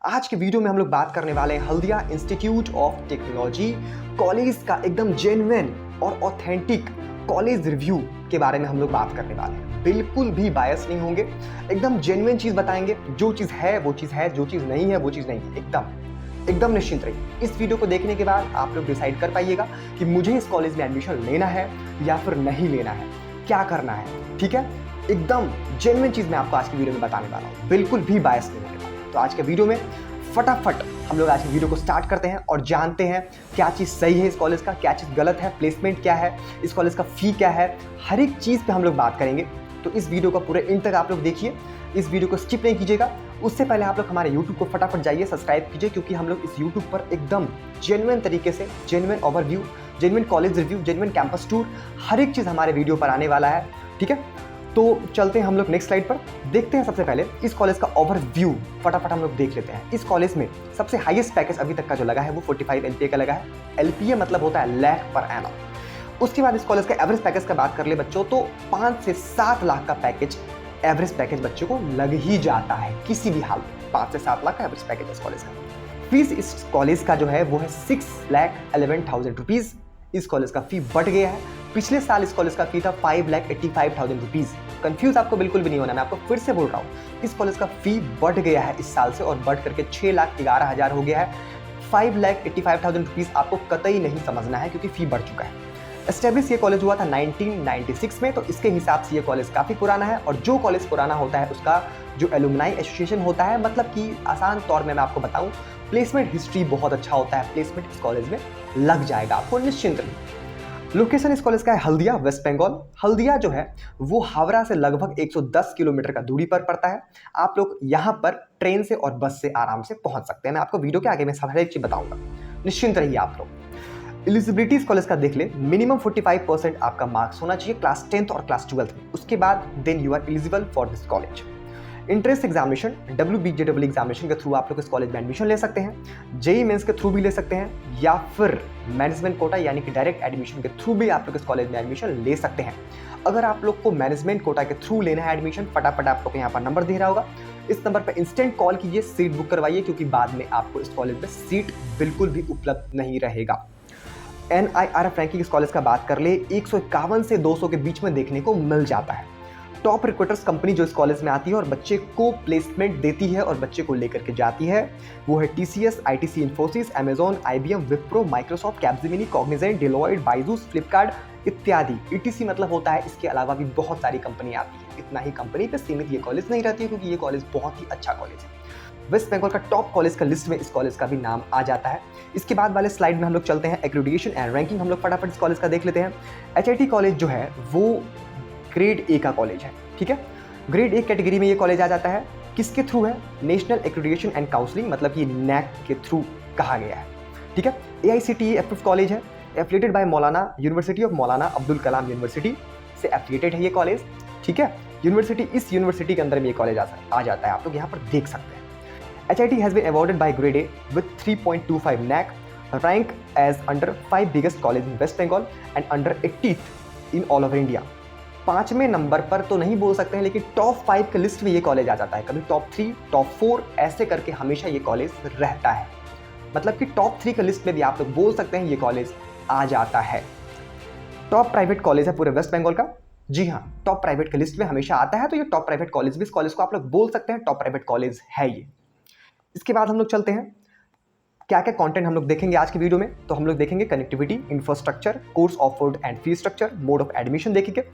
आज के वीडियो में हम लोग बात करने वाले हैं Haldia institute of technology college का एकदम जेन्युइन और ऑथेंटिक कॉलेज रिव्यू के बारे में हम लोग बात करने वाले हैं। बिल्कुल भी बायस नहीं होंगे, एकदम जेन्युइन चीज बताएंगे। जो चीज है वो चीज है, जो चीज नहीं है वो चीज नहीं है। एकदम निश्चिंत रहिए। इस वीडियो को देखने के बाद आप लोग डिसाइड कर पाइएगा कि मुझे इस कॉलेज में एडमिशन लेना है या फिर नहीं लेना है, क्या करना है। ठीक है, एकदम जेन्युइन चीज मैं आपको आज की वीडियो में बताने वाला हूँ, बिल्कुल भी बायस नहीं होने वाला। तो आज के वीडियो में फटाफट हम लोग आज की वीडियो को स्टार्ट करते हैं और जानते हैं क्या चीज़ सही है इस कॉलेज का, क्या चीज़ गलत है, प्लेसमेंट क्या है, इस कॉलेज का फी क्या है, हर एक चीज़ पे हम लोग बात करेंगे। तो इस वीडियो को पूरे एंड तक आप लोग देखिए, इस वीडियो को स्किप नहीं कीजिएगा। उससे पहले आप लोग हमारे यूट्यूब को फटाफट जाइए, सब्सक्राइब कीजिए, क्योंकि हम लोग इस यूट्यूब पर एकदम जेन्युइन तरीके से genuine overview, genuine college review, genuine campus tour, हर एक चीज़ हमारे वीडियो पर आने वाला है। ठीक है, तो चलते हैं हम लोग नेक्स्ट स्लाइड पर, देखते हैं। सबसे पहले इस कॉलेज का ओवरव्यू फटाफट हम लोग देख लेते हैं। इस कॉलेज में सबसे हाईएस्ट पैकेज अभी तक का जो लगा है वो 45 LPA का लगा है। LPA मतलब होता है लाख पर एनम। उसके बाद इस कॉलेज का एवरेज पैकेज का बात कर ले बच्चों, तो 5 से 7 लाख का पैकेज, एवरेज पैकेज बच्चों को लग ही जाता है किसी भी हाल में। 5 से 7 लाख का एवरेज पैकेज इस कॉलेज का। फीस इस कॉलेज का जो है वो है 6,11,000 रुपीज़। इस कॉलेज का फी बढ़ गया है। पिछले साल इस कॉलेज का फी था 5,85,000 रुपीज़। कंफ्यूज आपको बिल्कुल भी नहीं होना, मैं आपको फिर से बोल रहा हूँ, इस कॉलेज का फी बढ़ गया है इस साल से और बढ़ करके 6,11,000 हो गया है। 5,85,000 रुपीज़ आपको कतई नहीं समझना है, क्योंकि फी बढ़ चुका है। एस्टेब्लिश ये कॉलेज हुआ था 1996 में, तो इसके हिसाब से ये कॉलेज काफ़ी पुराना है। और जो कॉलेज पुराना होता है उसका जो एलुमनाई एसोसिएशन होता है, मतलब कि आसान तौर में मैं आपको बताऊं, प्लेसमेंट हिस्ट्री बहुत अच्छा होता है। प्लेसमेंट इस कॉलेज में लग जाएगा आपको, निश्चिंत रहिए। लोकेशन इस कॉलेज का है हल्दिया, वेस्ट बंगाल। हल्दिया जो है वो हावड़ा से लगभग 110 किलोमीटर का दूरी पर पड़ता है। आप लोग यहाँ पर ट्रेन से और बस से आराम से पहुंच सकते हैं। मैं आपको वीडियो के आगे में हर एक चीज बताऊंगा, निश्चिंत रहिए आप लोग। एलिजिबिलिटी इस कॉलेज का देख ले, मिनिमम 45% आपका मार्क्स होना चाहिए क्लास 10th और क्लास 12th में। उसके बाद then you are eligible for this college. Entrance examination WBJEE examination के थ्रू आप लोग इस कॉलेज में एडमिशन ले सकते हैं। JEE मेंस के थ्रू भी ले सकते हैं, या फिर मैनेजमेंट कोटा यानी कि डायरेक्ट एडमिशन के थ्रू भी आप लोग इस कॉलेज में एडमिशन ले सकते हैं। अगर आप लोग को मैनेजमेंट कोटा के थ्रू लेना है एडमिशन, फटाफट आप लोग यहाँ पर नंबर दे रहा होगा, इस नंबर पर इंस्टेंट कॉल कीजिए, सीट बुक करवाइए, क्योंकि बाद में आपको इस कॉलेज में सीट बिल्कुल भी उपलब्ध नहीं रहेगा। NIRF रैंकिंग इस कॉलेज का बात कर ले, 151 से 200 के बीच में देखने को मिल जाता है। टॉप रिक्रूटर्स कंपनी जो इस कॉलेज में आती है और बच्चे को प्लेसमेंट देती है और बच्चे को लेकर के जाती है, वो है TCS, ITC Infosys, Amazon, IBM, Wipro, Microsoft, Capgemini, Cognizant, Deloitte, Byju's, Flipkart इत्यादि। ETC मतलब होता है इसके अलावा भी बहुत सारी कंपनी आती है। इतना ही कंपनी पे सीमित ये कॉलेज नहीं रहती है, क्योंकि ये कॉलेज बहुत ही अच्छा कॉलेज है। वेस्ट बंगाल का टॉप कॉलेज का लिस्ट में इस कॉलेज का भी नाम आ जाता है। इसके बाद वाले स्लाइड में हम लोग चलते हैं एक्रेडिटेशन एंड रैंकिंग। हम लोग फटाफट इस कॉलेज का देख लेते हैं। HIT कॉलेज जो है वो ग्रेड A का कॉलेज है। ठीक है, ग्रेड A कैटेगरी में ये कॉलेज आ जाता है। किसके थ्रू है? नेशनल एक्रेडिटेशन एंड काउंसलिंग, मतलब कि NAC के थ्रू कहा गया है। ठीक है, AICTE अप्रूव्ड कॉलेज है, affiliated bye Maulana university of Maulana Abdul Kalam university से एफिलिएटेड है ये कॉलेज। ठीक है, यूनिवर्सिटी, इस यूनिवर्सिटी के अंदर में ये कॉलेज आ जाता है, आप लोग यहाँ पर देख सकते हैं। HIT has been awarded by grade A with 3.25 NAC, rank as under 5 biggest college in West Bengal and under 80th in all over India। 5वें नंबर पर तो नहीं बोल सकते हैं, लेकिन टॉप 5 के लिस्ट में ये कॉलेज आ जाता है। कभी टॉप 3, टॉप 4 ऐसे करके हमेशा ये कॉलेज रहता है। मतलब कि टॉप 3 के लिस्ट में भी आप लोग बोल सकते हैं ये कॉलेज आ जाता है। टॉप प्राइवेट कॉलेज है पूरे वेस्ट बंगाल का। जी हाँ, टॉप प्राइवेट के लिस्ट में हमेशा आता है, तो ये टॉप प्राइवेट कॉलेज भी, इस कॉलेज को आप लोग बोल सकते हैं टॉप प्राइवेट कॉलेज है ये। इसके बाद हम लोग चलते हैं, क्या क्या कंटेंट हम लोग देखेंगे आज की वीडियो में। तो हम लोग देखेंगे connectivity, infrastructure, course offered and fee structure, mode of admission देखेंगे,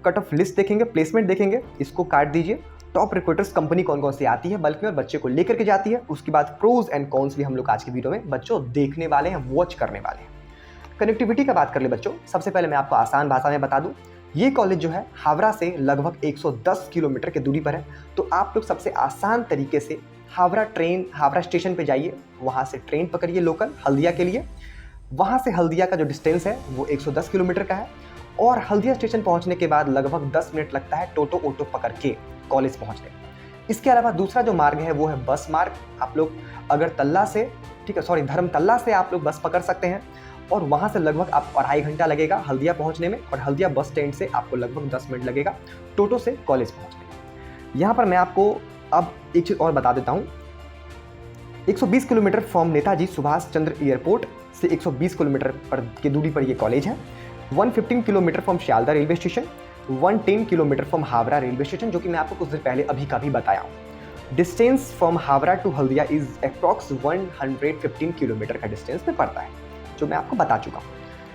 कट ऑफ लिस्ट देखेंगे, प्लेसमेंट देखेंगे, इसको काट दीजिए, टॉप रिक्रूटर्स कंपनी कौन कौन सी आती है बल्कि और बच्चे को लेकर के जाती है। उसके बाद प्रोज एंड कॉन्स भी हम लोग आज की वीडियो में बच्चों देखने वाले हैं, वॉच करने वाले हैं। कनेक्टिविटी का बात कर ले बच्चों, सबसे पहले मैं आपको आसान भाषा में बता दूं, ये कॉलेज जो है हावड़ा से लगभग 110 किलोमीटर की दूरी पर है। तो आप लोग सबसे आसान तरीके से हावड़ा स्टेशन पे जाइए, वहाँ से ट्रेन पकड़िए लोकल हल्दिया के लिए। वहाँ से हल्दिया का जो डिस्टेंस है वो 110 किलोमीटर का है, और हल्दिया स्टेशन पहुँचने के बाद लगभग 10 मिनट लगता है टोटो ऑटो पकड़ के कॉलेज पहुँचने। इसके अलावा दूसरा जो मार्ग है वो है बस मार्ग। आप लोग अगर धर्मतल्ला से आप लोग बस पकड़ सकते हैं, और वहाँ से लगभग आपको 2.5 घंटा लगेगा हल्दिया पहुँचने में, और हल्दिया बस स्टैंड से आपको लगभग 10 मिनट लगेगा टोटो से कॉलेज पहुँचने में। यहाँ पर मैं आपको अब एक चीज़ और बता देता हूँ, 120 kilometre from Netaji Subhash Chandra airport से 120 किलोमीटर पर की दूरी पर ये कॉलेज है। 115 kilometre from Sealdah railway station, 110 kilometre from Howrah railway station, जो कि मैं आपको कुछ देर पहले अभी का भी बताया हूँ। Distance from Howrah to Haldia is approx 115 kilometre का डिस्टेंस में पड़ता है, जो मैं आपको बता चुका हूँ।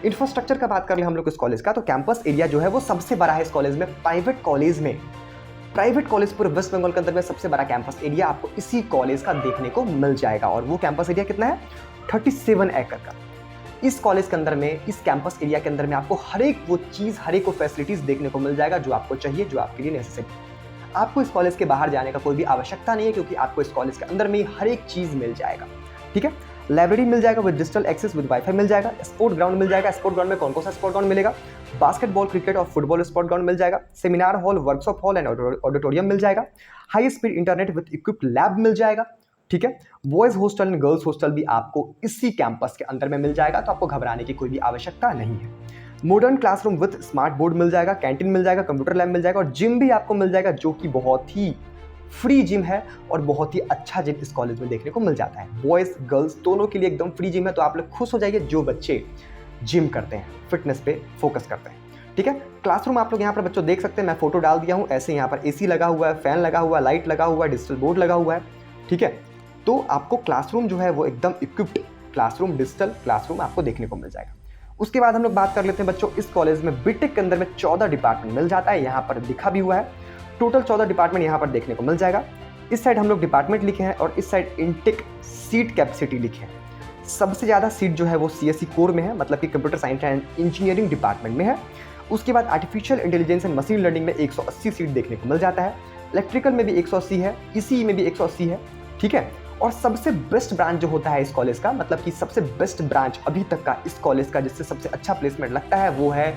इंफ्रास्ट्रक्चर का बात कर ले हम लोग इस कॉलेज का, तो कैंपस एरिया जो है वो सबसे बड़ा है इस कॉलेज में। प्राइवेट कॉलेज पूरे वेस्ट बंगाल के अंदर में सबसे बड़ा कैंपस एरिया आपको इसी कॉलेज का देखने को मिल जाएगा। और वो कैंपस एरिया कितना है? 37 एकड़ का। इस कॉलेज के अंदर में, इस कैंपस एरिया के अंदर में आपको हर एक वो चीज़, हर एक वो फैसिलिटीज़ देखने को मिल जाएगा जो आपको चाहिए, जो आपके लिए नेसेसरी। आपको इस कॉलेज के बाहर जाने का कोई भी आवश्यकता नहीं है, क्योंकि आपको इस कॉलेज के अंदर में हर एक चीज़ मिल जाएगा। ठीक है, लाइब्रेरी मिल जाएगा with digital access, with wifi मिल जाएगा। स्पोर्ट ग्राउंड मिल जाएगा। स्पोर्ट ग्राउंड में कौन कौन सा स्पोर्ट ग्राउंड मिलेगा? बास्केटबॉल, क्रिकेट और फुटबॉल स्पोर्ट ग्राउंड मिल जाएगा। Seminar hall, workshop hall and auditorium मिल जाएगा। High speed internet with equipped lab मिल जाएगा। ठीक है, boys hostel and girls hostel भी आपको इसी कैंपस के अंदर में मिल जाएगा, तो आपको घबराने की कोई भी आवश्यकता नहीं है। Modern classroom with smart board मिल जाएगा। कैंटीन मिल जाएगा, कंप्यूटर लैब मिल जाएगा और जिम भी आपको मिल जाएगा, जो कि बहुत ही फ्री जिम है और बहुत ही अच्छा जिम इस कॉलेज में देखने को मिल जाता है। बॉयज गर्ल्स दोनों के लिए एकदम फ्री जिम है, तो आप लोग खुश हो जाइए जो बच्चे जिम करते हैं, फिटनेस पे फोकस करते हैं। ठीक है, क्लासरूम आप लोग यहाँ पर बच्चों देख सकते हैं, मैं फोटो डाल दिया हूँ। ऐसे यहाँ पर एसी लगा हुआ है, फैन लगा हुआ है, लाइट लगा हुआ है, डिजिटल बोर्ड लगा हुआ है। ठीक है, तो आपको क्लासरूम जो है वो एकदम इक्विप्ड क्लासरूम, डिजिटल क्लासरूम आपको देखने को मिल जाएगा। उसके बाद हम लोग बात कर लेते हैं बच्चों, इस कॉलेज में बीटेक के अंदर में 14 डिपार्टमेंट मिल जाता है। यहाँ पर लिखा भी हुआ है, टोटल 14 डिपार्टमेंट यहाँ पर देखने को मिल जाएगा। इस साइड हम लोग डिपार्टमेंट लिखे हैं और इस साइड इनटेक सीट कैपेसिटी लिखे हैं। सबसे ज़्यादा सीट जो है वो सीएससी कोर में है, मतलब कि computer science and engineering department में है। उसके बाद artificial intelligence and machine learning में 180 सीट देखने को मिल जाता है। इलेक्ट्रिकल में भी 180 है, ईसीई में भी 180 है। ठीक है, और सबसे बेस्ट ब्रांच जो होता है इस कॉलेज का, मतलब कि सबसे बेस्ट ब्रांच अभी तक का इस कॉलेज का, जिससे सबसे अच्छा प्लेसमेंट लगता है, वो है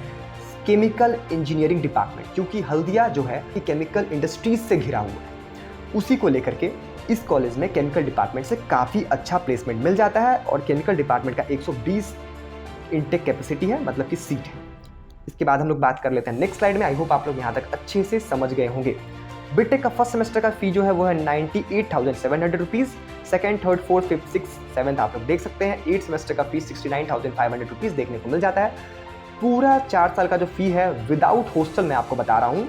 केमिकल इंजीनियरिंग डिपार्टमेंट। क्योंकि हल्दिया जो है ये केमिकल इंडस्ट्रीज से घिरा हुआ है, उसी को लेकर के इस कॉलेज में केमिकल डिपार्टमेंट से काफ़ी अच्छा प्लेसमेंट मिल जाता है। और केमिकल डिपार्टमेंट का 120 इनटेक कैपेसिटी है, मतलब कि सीट है। इसके बाद हम लोग बात कर लेते हैं नेक्स्ट स्लाइड में। आई होप आप लोग यहाँ तक अच्छे से समझ गए होंगे। बीटेक का फर्स्ट सेमेस्टर का फी जो है वो है 98,700 rupees. Second, third, fourth, fifth, six, seventh आप लोग देख सकते हैं। 8 सेमेस्टर का फी 69,500 रुपीज़ देखने को मिल जाता है। पूरा 4 साल का जो फी है विदाउट हॉस्टल मैं आपको बता रहा हूँ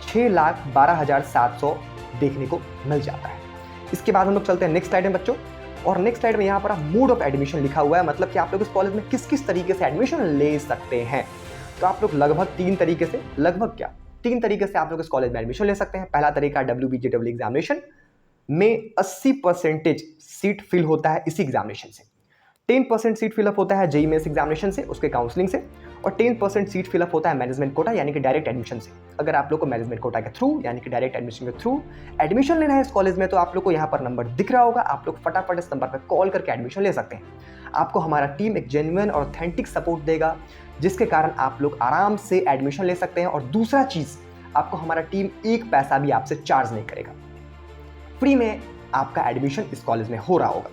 6,12,700 देखने को मिल जाता है। इसके बाद हम लोग चलते हैं नेक्स्ट स्लाइड में बच्चों, और नेक्स्ट स्लाइड में यहाँ पर मोड ऑफ एडमिशन लिखा हुआ है, मतलब कि आप लोग इस कॉलेज में किस किस तरीके से एडमिशन ले सकते हैं। तो आप लोग लगभग 3 तरीके से, तीन तरीके से आप लोग इस कॉलेज में एडमिशन ले सकते हैं। पहला तरीका WBJW एग्जामिनेशन में 80% सीट फिल होता है इसी एग्जामिनेशन से। 10% सीट फिलअप होता है जेईई मेंस एग्जामिनेशन से, उसके काउंसलिंग से, और 10% सीट फिलअप होता है मैनेजमेंट कोटा यानी कि डायरेक्ट एडमिशन से। अगर आप लोग को मैनेजमेंट कोटा के थ्रू यानी कि डायरेक्ट एडमिशन के थ्रू एडमिशन लेना है इस कॉलेज में, तो आप लोग को यहाँ पर नंबर दिख रहा होगा, आप लोग फटाफट इस नंबर पर कॉल करके एडमिशन ले सकते हैं। आपको हमारा टीम एक जेन्युइन और ऑथेंटिक सपोर्ट देगा, जिसके कारण आप लोग आराम से एडमिशन ले सकते हैं। और दूसरा चीज़, आपको हमारा टीम एक पैसा भी आपसे चार्ज नहीं करेगा, फ्री में आपका एडमिशन इस कॉलेज में हो रहा होगा।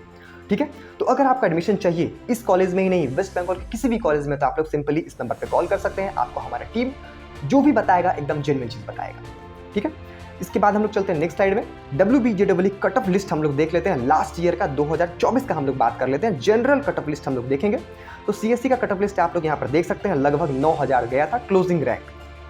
ठीक है, तो अगर आपका एडमिशन चाहिए इस कॉलेज में ही नहीं, वेस्ट बंगाल के किसी भी कॉलेज में, तो आप लोग सिंपली इस नंबर पे कॉल कर सकते हैं। आपको हमारा टीम जो भी बताएगा एकदम जेन्युइन चीज बताएगा। ठीक है, इसके बाद हम लोग चलते हैं नेक्स्ट स्लाइड में। WBJW कट ऑफ लिस्ट हम लोग देख लेते हैं। लास्ट ईयर का 2024 का हम लोग बात कर लेते हैं। जनरल कट ऑफ लिस्ट हम लोग देखेंगे तो CSC का कट ऑफ लिस्ट आप लोग यहाँ पर देख सकते हैं, लगभग 9,000 गया था क्लोजिंग रैंक।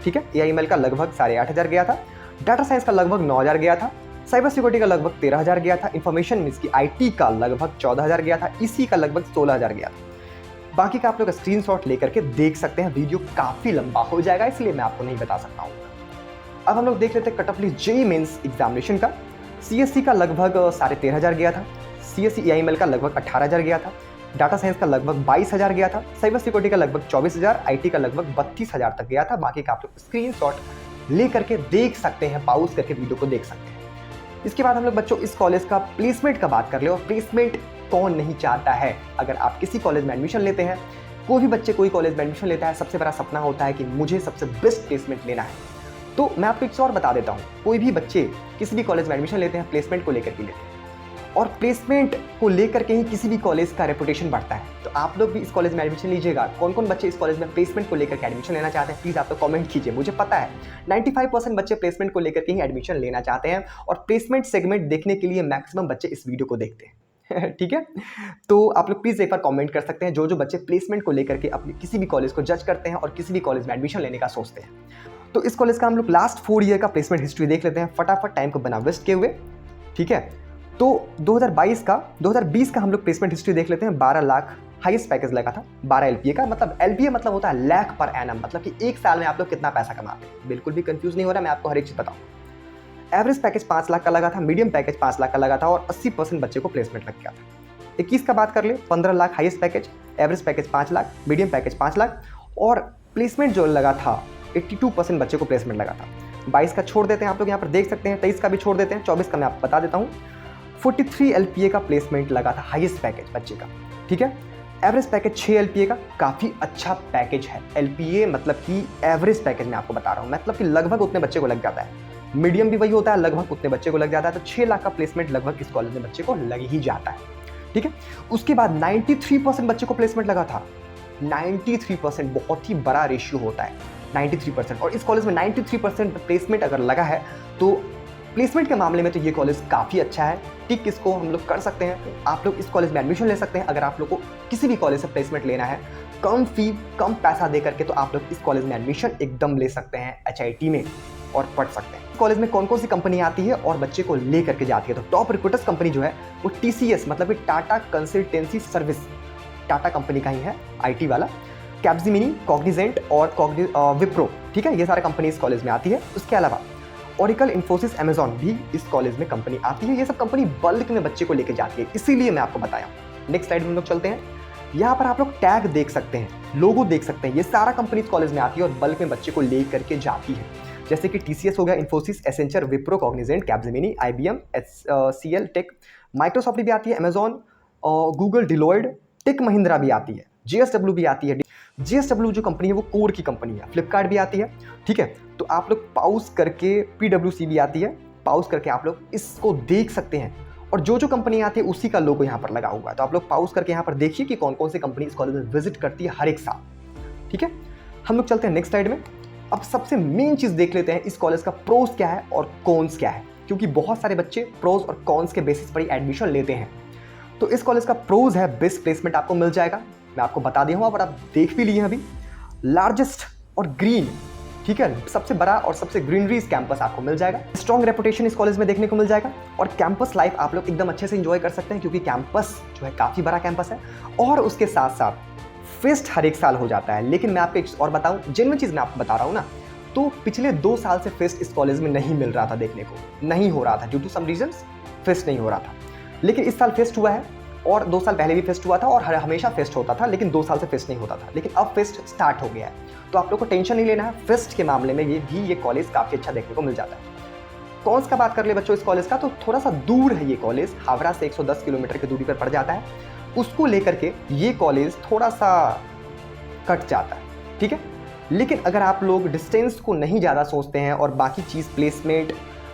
ठीक है, AIML का लगभग 8,500 गया था, डाटा साइंस का लगभग 9,000 गया था, साइबर सिक्योरिटी का लगभग 13,000 गया था, इंफॉर्मेशन मींस की IT का लगभग 14,000 गया था, EC का लगभग 16,000 गया था। बाकी का आप लोग स्क्रीनशॉट लेकर के देख सकते हैं। वीडियो काफ़ी लंबा हो जाएगा, इसलिए मैं आपको नहीं बता सकता हूँ। अब हम लोग देख लेते हैं cut off list JEE mains examination का। CSC का लगभग 13,500 गया था, CSC AIML का लगभग 18,000 गया था, डाटा साइंस का लगभग 22,000 गया था, साइबर सिक्योरिटी का लगभग 24,000, IT का लगभग 32,000 तक गया था। बाकी का आप लोग स्क्रीनशॉट ले करके देख सकते हैं, पाउज करके वीडियो को देख सकते हैं। इसके बाद हम लोग बच्चों इस कॉलेज का प्लेसमेंट का बात कर ले। और प्लेसमेंट कौन नहीं चाहता है? अगर आप किसी कॉलेज में एडमिशन लेते हैं, कोई भी बच्चे कोई कॉलेज में एडमिशन लेता है, सबसे बड़ा सपना होता है कि मुझे सबसे बेस्ट प्लेसमेंट लेना है। तो मैं आपको एक और बता देता हूँ, कोई भी बच्चे किसी भी कॉलेज में एडमिशन लेते हैं प्लेसमेंट को लेकर के लेते हैं, और प्लेसमेंट को लेकर के ही किसी भी कॉलेज का रेपुटेशन बढ़ता है। तो आप लोग भी इस कॉलेज में एडमिशन लीजिएगा। कौन कौन बच्चे इस कॉलेज में प्लेसमेंट को लेकर के एडमिशन लेना चाहते हैं, प्लीज़ आप लोग कमेंट कीजिए। मुझे पता है 95% बच्चे प्लेसमेंट को लेकर के ही एडमिशन लेना चाहते हैं, और प्लेसमेंट सेगमेंट देखने के लिए मैक्सिमम बच्चे इस वीडियो को देखते हैं। ठीक है, तो आप लोग प्लीज़ एक बार कमेंट कर सकते हैं जो जो बच्चे प्लेसमेंट को लेकर के अपने किसी भी कॉलेज को जज करते हैं और किसी भी कॉलेज में एडमिशन लेने का सोचते हैं। तो इस कॉलेज का हम लोग लास्ट 4 ईयर का प्लेसमेंट हिस्ट्री देख लेते हैं फटाफट, टाइम को बिना वेस्ट किए हुए। ठीक है, तो 2020 का हम लोग प्लेसमेंट हिस्ट्री देख लेते हैं। 12 लाख हाईएस्ट पैकेज लगा था, 12 LPA का। मतलब LPA मतलब होता है लाख पर एनम, मतलब कि एक साल में आप लोग कितना पैसा कमाते हैं। बिल्कुल भी कंफ्यूज नहीं हो रहा, मैं आपको हर एक चीज बताऊँ। एवरेज पैकेज 5 लाख का लगा था, मीडियम पैकेज 5 लाख का लगा था और 80% बच्चे को प्लेसमेंट लग गया था। 21 का बात कर ले, 15 lakh highest package, average package 5 lakh, medium package 5 lakh और प्लेसमेंट जो लगा था 82% बच्चे को प्लेसमेंट लगा था। 22 का छोड़ देते हैं, आप लोग यहाँ पर देख सकते हैं। 23 का भी छोड़ देते हैं। 24 का मैं आपको बता देता हूँ। 43 LPA का प्लेसमेंट लगा था, हाईएस्ट पैकेज बच्चे का। ठीक है, एवरेज पैकेज 6 LPA का, काफ़ी अच्छा पैकेज है। LPA मतलब कि एवरेज पैकेज मैं आपको बता रहा हूँ, मतलब कि लगभग उतने बच्चे को लग जाता है। मीडियम भी वही होता है, लगभग उतने बच्चे को लग जाता है। तो 6 लाख का प्लेसमेंट लगभग इस कॉलेज में बच्चे को लग ही जाता है। ठीक है, उसके बाद 93% बच्चे को प्लेसमेंट लगा था। 93% बहुत ही बड़ा रेशियो होता है, 93%। और इस कॉलेज में 93% प्लेसमेंट अगर लगा है तो प्लेसमेंट के मामले में तो ये कॉलेज काफ़ी अच्छा है। टिक इसको हम लोग कर सकते हैं। आप लोग इस कॉलेज में एडमिशन ले सकते हैं। अगर आप लोग को किसी भी कॉलेज से प्लेसमेंट लेना है, कम फी कम पैसा दे करके, तो आप लोग इस कॉलेज में एडमिशन एकदम ले सकते हैं HIT में और पढ़ सकते हैं। कॉलेज में कौन कौन सी कंपनी आती है और बच्चे को ले करके जाती है, तो टॉप रिक्रूटर्स कंपनी जो है वो TCS मतलब कि Tata consultancy service, Tata company का ही है, IT वाला। कैप्जेमिनी, कॉग्निजेंट और विप्रो, ठीक है, ये सारे कंपनी इस कॉलेज में आती है। उसके अलावा ओरेकल, इन्फोसिस, अमेजॉन भी इस कॉलेज में कंपनी आती है। ये सब कंपनी बल्क में बच्चे को लेके जाती है, इसीलिए मैं आपको बताया। नेक्स्ट स्लाइड में हम लोग चलते हैं। यहाँ पर आप लोग टैग देख सकते हैं, लोगो देख सकते हैं। ये सारा कंपनी इस कॉलेज में आती है और बल्क में बच्चे को ले करके जाती है। जैसे कि TCS हो गया, Infosys, Accenture, Wipro, Cognizant, Capgemini, IBM, HCL tech, Microsoft भी आती है, Amazon, Google, Deloitte, Tech Mahindra भी आती है, JSW भी आती है। JSW जो कंपनी है वो कोर की कंपनी है। फ्लिपकार्ट भी आती है। ठीक है, तो आप लोग पाउस करके, PwC भी आती है, पाउस करके आप लोग इसको देख सकते हैं। और जो जो कंपनी आती है उसी का लोगो यहाँ पर लगा हुआ है। तो आप लोग पाउस करके यहाँ पर देखिए कि कौन कौन सी कंपनी इस कॉलेज में विजिट करती है हर एक साल। ठीक है, हम लोग चलते हैं नेक्स्ट स्लाइड में। अब सबसे मेन चीज़ देख लेते हैं, इस कॉलेज का प्रोज क्या है और कॉन्स क्या है, क्योंकि बहुत सारे बच्चे प्रोज और कॉन्स के बेसिस पर ही एडमिशन लेते हैं। तो इस कॉलेज का प्रोज है, बेस्ट प्लेसमेंट आपको मिल जाएगा, मैं आपको बता दिया हूँ, पर आप देख भी लिए हैं अभी। लार्जेस्ट और ग्रीन, ठीक है, सबसे बड़ा और सबसे ग्रीनरी कैंपस आपको मिल जाएगा। स्ट्रॉन्ग रेपुटेशन इस कॉलेज में देखने को मिल जाएगा और कैंपस लाइफ आप लोग एकदम अच्छे से एंजॉय कर सकते हैं, क्योंकि कैंपस जो है काफ़ी बड़ा कैंपस है। और उसके साथ साथ फेस्ट हर एक साल हो जाता है। लेकिन मैं आपको एक और बताऊँ, जेन्युइन चीज़ मैं आपको बता रहा हूँ ना, तो पिछले 2 साल से फेस्ट इस कॉलेज में नहीं मिल रहा था, देखने को नहीं हो रहा था, due to some reasons fest नहीं हो रहा था। लेकिन इस साल फेस्ट हुआ है और 2 साल पहले भी फेस्ट हुआ था और हमेशा फेस्ट होता था, लेकिन 2 साल से फेस्ट नहीं होता था। लेकिन अब फेस्ट स्टार्ट हो गया है, तो आप लोग को टेंशन नहीं लेना है। फेस्ट के मामले में ये कॉलेज काफ़ी अच्छा देखने को मिल जाता है। कॉन्स का बात कर ले बच्चों इस कॉलेज का, तो थोड़ा सा दूर है ये कॉलेज, हावड़ा से 110 किलोमीटर की दूरी पर पड़ जाता है। उसको लेकर के ये कॉलेज थोड़ा सा कट जाता है। ठीक है, लेकिन अगर आप लोग डिस्टेंस को नहीं ज़्यादा सोचते हैं और बाकी चीज़ प्लेसमेंट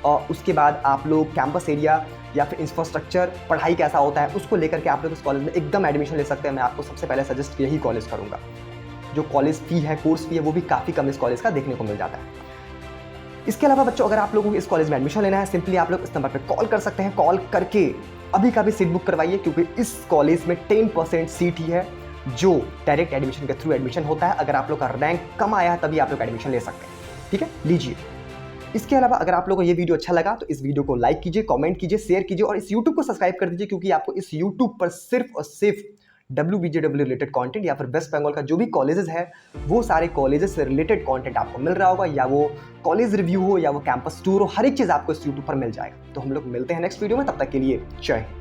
और उसके बाद आप लोग कैंपस एरिया या फिर इंफ्रास्ट्रक्चर, पढ़ाई कैसा होता है, उसको लेकर के आप लोग इस कॉलेज में एकदम एडमिशन ले सकते हैं। मैं आपको सबसे पहले सजेस्ट यही कॉलेज करूँगा। जो कॉलेज फी है, कोर्स फी है, वो भी काफ़ी कम इस कॉलेज का देखने को मिल जाता है। इसके अलावा बच्चों, अगर आप लोगों को इस कॉलेज में एडमिशन लेना है, सिंपली आप लोग इस नंबर पर कॉल कर सकते हैं। कॉल करके अभी का भी सीट बुक करवाइए, क्योंकि इस कॉलेज में 10% सीट ही है जो डायरेक्ट एडमिशन के थ्रू एडमिशन होता है। अगर आप लोग का रैंक कम आया है तभी आप लोग एडमिशन ले सकते हैं। ठीक है, लीजिए। इसके अलावा अगर आप लोगों को ये वीडियो अच्छा लगा तो इस वीडियो को लाइक कीजिए, कमेंट कीजिए, शेयर कीजिए और इस YouTube को सब्सक्राइब कर दीजिए, क्योंकि आपको इस YouTube पर सिर्फ और सिर्फ WBJW रिलेटेड कंटेंट या फिर वेस्ट बंगाल का जो भी कॉलेजेस है वो सारे कॉलेजेस से रिलेटेड कंटेंट आपको मिल रहा होगा, या वो कॉलेज रिव्यू हो या वो कैंपस टूर हो, हर एक चीज़ आपको इस YouTube पर मिल जाएगा। तो हम लोग मिलते हैं नेक्स्ट वीडियो में, तब तक के लिए जय हिंद।